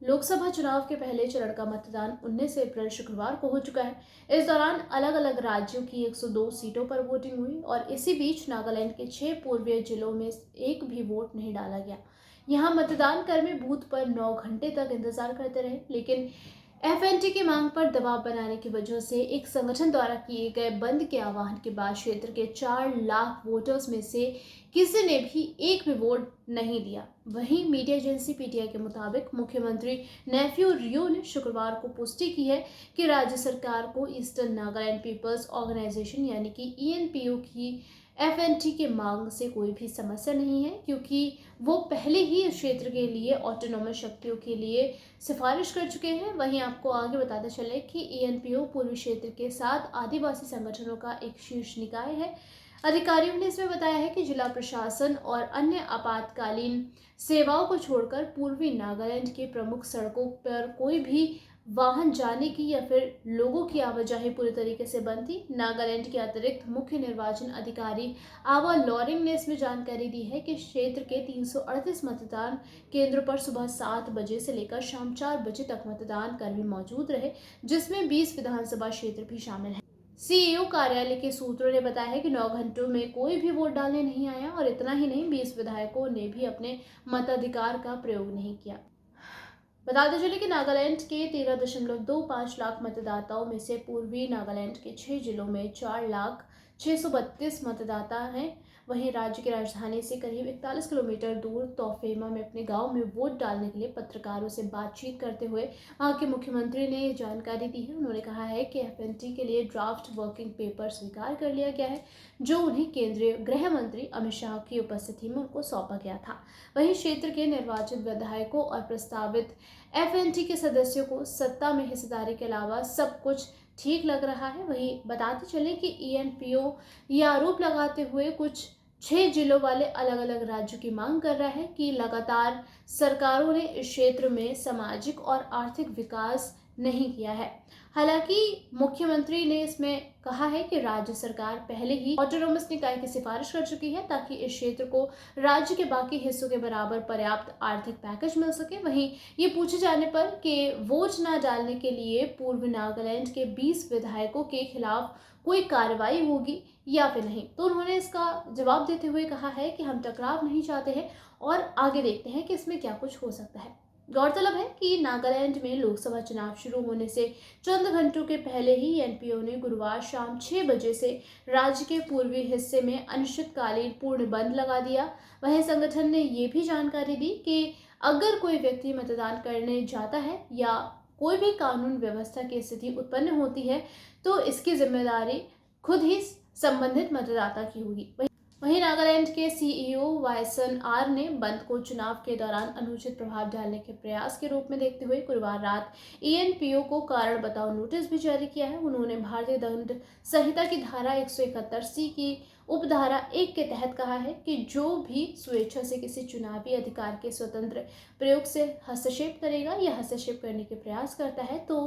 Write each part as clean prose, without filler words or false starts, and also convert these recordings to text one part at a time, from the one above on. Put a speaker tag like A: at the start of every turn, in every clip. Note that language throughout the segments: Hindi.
A: लोकसभा चुनाव के पहले चरण का मतदान 19 अप्रैल शुक्रवार को हो चुका है। इस दौरान अलग अलग राज्यों की 102 सीटों पर वोटिंग हुई और इसी बीच नागालैंड के 6 पूर्वीय जिलों में एक भी वोट नहीं डाला गया। यहां मतदान कर्मी बूथ पर 9 घंटे तक इंतजार करते रहे, लेकिन एफएनटी की मांग पर दबाव बनाने की वजह से एक संगठन द्वारा किए गए बंद के आह्वान के बाद क्षेत्र के 4 लाख वोटर्स में से किसी ने भी एक भी वोट नहीं दिया। वहीं मीडिया एजेंसी पीटीआई के मुताबिक मुख्यमंत्री नेफ्यू रियो ने शुक्रवार को पुष्टि की है कि राज्य सरकार को ईस्टर्न नागालैंड पीपल्स ऑर्गेनाइजेशन यानी कि ईएनपीओ की एफएनटी के मांग से कोई भी समस्या नहीं है, क्योंकि वो पहले ही इस क्षेत्र के लिए ऑटोनोमस शक्तियों के लिए सिफारिश कर चुके हैं। वहीं आपको आगे बताते चले कि ईएनपीओ पूर्वी क्षेत्र के 7 आदिवासी संगठनों का एक शीर्ष निकाय है। अधिकारियों ने इसमें बताया है कि जिला प्रशासन और अन्य आपातकालीन सेवाओं को छोड़कर पूर्वी नागालैंड के प्रमुख सड़कों पर कोई भी वाहन जाने की या फिर लोगों की आवाजाही पूरी तरीके से बंद थी। नागालैंड के अतिरिक्त मुख्य निर्वाचन अधिकारी आवा लॉरिंग ने इसमें जानकारी दी है कि क्षेत्र के 338 मतदान केंद्रों पर सुबह 7 बजे से लेकर शाम 4 बजे तक मतदान कर्मी मौजूद रहे, जिसमें 20 विधानसभा क्षेत्र भी शामिल है। सीईओ कार्यालय के सूत्रों ने बताया है कि 9 घंटों में कोई भी वोट डालने नहीं आया और इतना ही नहीं, 20 विधायकों ने भी अपने मताधिकार का प्रयोग नहीं किया। बताते चले कि नागालैंड के 13.25 लाख मतदाताओं में से पूर्वी नागालैंड के 6 जिलों में 4,632,000 मतदाता हैं। वहीं राज्य की राजधानी से करीब 41 किलोमीटर दूर तोफेमा में अपने गांव में वोट डालने के लिए पत्रकारों से बातचीत करते हुए वहां के मुख्यमंत्री ने ये जानकारी दी है। उन्होंने कहा है कि एफएनटी के लिए ड्राफ्ट वर्किंग पेपर स्वीकार कर लिया गया है, जो उन्हें केंद्रीय गृह मंत्री अमित शाह की उपस्थिति में उनको सौंपा गया था। वहीं क्षेत्र के निर्वाचित विधायकों और प्रस्तावित एफएनटी के सदस्यों को सत्ता में हिस्सेदारी के अलावा सब कुछ ठीक लग रहा है। वहीं बताते चले कि ईएनपीओ ये आरोप लगाते हुए कुछ 6 जिलों वाले अलग अलग राज्यों की मांग कर रहा है कि लगातार सरकारों ने इस क्षेत्र में सामाजिक और आर्थिक विकास नहीं किया है। हालांकि मुख्यमंत्री ने इसमें कहा है कि राज्य सरकार पहले ही ऑटोनोमस निकाय की सिफारिश कर चुकी है ताकि इस क्षेत्र को राज्य के बाकी हिस्सों के बराबर पर्याप्त आर्थिक पैकेज मिल सके। वहीं ये पूछे जाने पर कि वोट न डालने के लिए पूर्व नागालैंड के 20 विधायकों के खिलाफ कोई कार्रवाई होगी या फिर नहीं, तो उन्होंने इसका जवाब देते हुए कहा है कि हम टकराव नहीं चाहते हैं और आगे देखते हैं कि इसमें क्या कुछ हो सकता है। गौरतलब है कि नागालैंड में लोकसभा चुनाव शुरू होने से चंद घंटों के पहले ही एनपीओ ने गुरुवार शाम 6 बजे से राज्य के पूर्वी हिस्से में अनिश्चितकालीन पूर्ण बंद लगा दिया। वहीं संगठन ने ये भी जानकारी दी कि अगर कोई व्यक्ति मतदान करने जाता है या कोई भी कानून व्यवस्था की स्थिति उत्पन्न होती है तो इसकी जिम्मेदारी खुद ही संबंधित मतदाता की होगी। वहीं नागालैंड के सीईओ वायसन आर ने बंद को चुनाव के दौरान अनुचित प्रभाव डालने के प्रयास के रूप में देखते हुए गुरुवार रात ईएनपीओ को कारण बताओ नोटिस भी जारी किया है। उन्होंने भारतीय दंड संहिता की धारा 171C की उपधारा 1 के तहत कहा है कि जो भी स्वेच्छा से किसी चुनावी अधिकार के स्वतंत्र प्रयोग से हस्तक्षेप करेगा या हस्तक्षेप करने के प्रयास करता है तो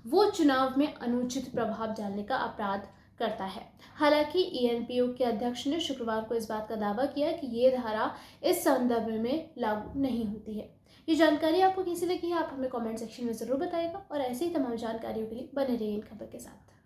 A: वो चुनाव में अनुचित प्रभाव डालने का अपराध करता है। हालांकि ईएनपीओ के अध्यक्ष ने शुक्रवार को इस बात का दावा किया कि ये धारा इस संदर्भ में लागू नहीं होती है। ये जानकारी आपको कैसी लगी है आप हमें कमेंट सेक्शन में जरूर बताइएगा और ऐसे ही तमाम जानकारियों के लिए बने रहिए इन खबर के साथ।